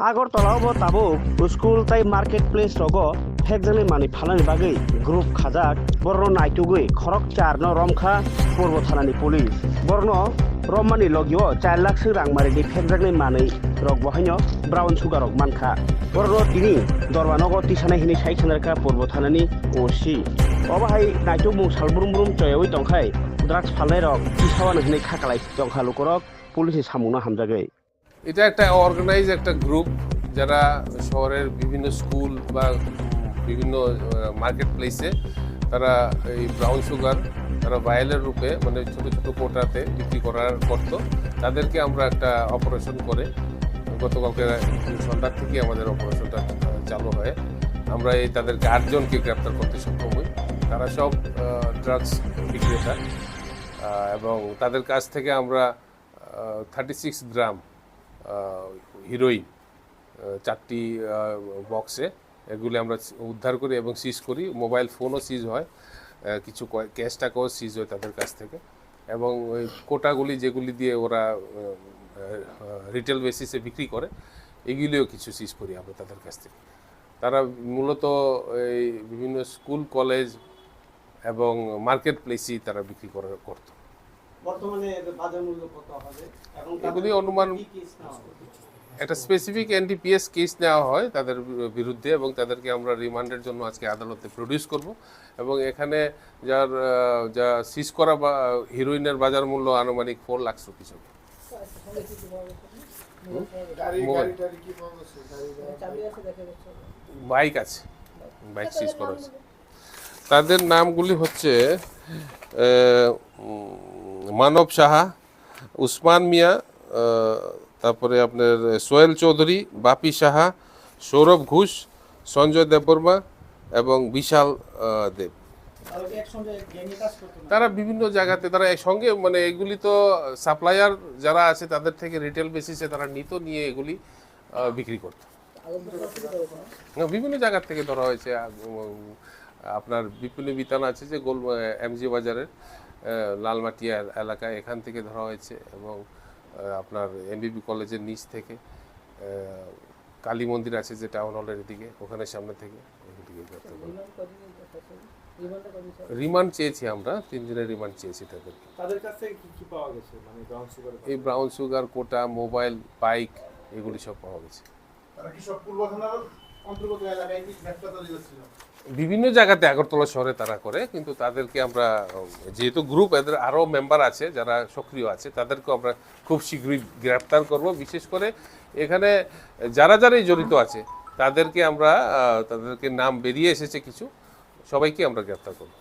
Agartala bo tabuk school tai marketplace rogo hekjani mani phalani bagui group khajak borno naitugui khorok charno romkha purbo thanani police borno romani logio 4 lakh sing rang mari di hekjani mani rok bohaino brown sugar rok mankha borno tini dorbanogo tisana hini sai sanarka purbo thanani OC obahai naitug mung salbrum brum toyoi tongkhai drugs phalnai rok tisawana hini khakalai tongkha lukorok police samungna hamjagoi এটা একটা organise একটা group যারা শহরের বিভিন্ন school বা বিভিন্ন market প্লেসে তারা এই ব্রাউন সুগার তারা ভায়েলের রূপে মানে ছোট ছোট কোটাতে বিক্রি করতো তাদেরকে আমরা একটা অপারেশন করে গতকালকে সন্ধ্যার থেকে আমাদের অপারেশনটা চালু হয় আমরা এই তাদেরকে 8 জনকে গ্রেপ্তার করতে সক্ষম হই তারা সব ড্রাগস বিক্রেতা এবং তাদের কাছ থেকে আমরা 36 গ্রাম হিরোইন 4টি বক্সে এগুলি আমরা উদ্ধার করি এবং সিজ করি মোবাইল ফোনও সিজ হয় কিছু ক্যাশ টাকাও সিজ হয় তাদের কাছ থেকে এবং ওই কোটাগুলি যেগুলি দিয়ে ওরা রিটেল বেসিসে বিক্রি করে এগুলিও কিছু সিজ করি আমরা তাদের কাছ থেকে তারা মূলত এই বিভিন্ন স্কুল কলেজ এবং মার্কেট প্লেসেই তারা বিক্রি করতো বর্তমানে বাজার মূল্য কত হবে এবং এগুলি অনুমান একটা স্পেসিফিক এনডিপিএস কেস নেওয়া হয় তাদের বিরুদ্ধে এবং তাদেরকে আমরা রিমান্ডের জন্য আজকে আদালতে প্রডিউস করব এবং এখানে যা সিজ করা বা হিরোইনের বাজার মূল্য আনুমানিক 4 লাখ রুপিস হবে বাইক আছে বাইক সিজ করা হয়েছে তাদের নামগুলি হচ্ছে মানব সাহা উসমান মিয়া তারপরে আপনার সোহেল চৌধুরী বাপি সাহা সৌরভ ঘোষ সঞ্জয় দেববর্মা এবং বিশাল দেব তারা বিভিন্ন জায়গাতে তারা একসঙ্গে মানে এগুলি তো সাপ্লায়ার যারা আছে তাদের থেকে রিটেল বেসিসে তারা নিয়ে এগুলি বিক্রি করত বিভিন্ন জায়গা থেকে ধরা হয়েছে আপনার বিপুলি বিতান আছে যে গোল এমজি বাজারের লালমাটিয়া এলাকায় এখান থেকে ধরা হয়েছে এবং আপনার এমবিবি কলেজের নিচ থেকে কালী মন্দির আছে যে টাউন হলের দিকে ওখানে সামনে থেকে রিমান্ড চেয়েছি আমরা 3 জনের রিমান্ড চেয়েছি তাদের কাছ থেকে কি পাওয়া গেছে মানে ব্রাউন সুগার এই ব্রাউন সুগার কোটা মোবাইল বাইক এগুলি সব পাওয়া গেছে তারা কি সব পূর্ব থানার অন্তর্গত এলাকায় কি গ্রেফতার করেছিল বিভিন্ন জায়গাতে আগরতলা শহরে তারা করে কিন্তু তাদেরকে আমরা যেহেতু গ্রুপ এদের আরও মেম্বার আছে যারা সক্রিয় আছে তাদেরকে আমরা খুব শীঘ্রই গ্রেপ্তার করব বিশেষ করে এখানে যারা জড়িত আছে তাদেরকে আমরা তাদেরকে নাম বেরিয়ে এসেছে কিছু সবাইকে আমরা গ্রেপ্তার করব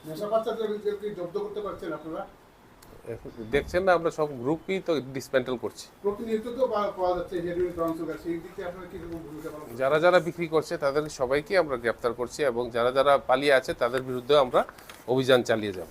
দেখছেন না আমরা সব গ্রুপই তো ডিসমেন্টাল করছি যারা বিক্রি করছে তাদের সবাইকে আমরা গ্রেপ্তার করছি এবং যারা পালিয়ে আছে তাদের বিরুদ্ধে আমরা অভিযান চালিয়ে যাব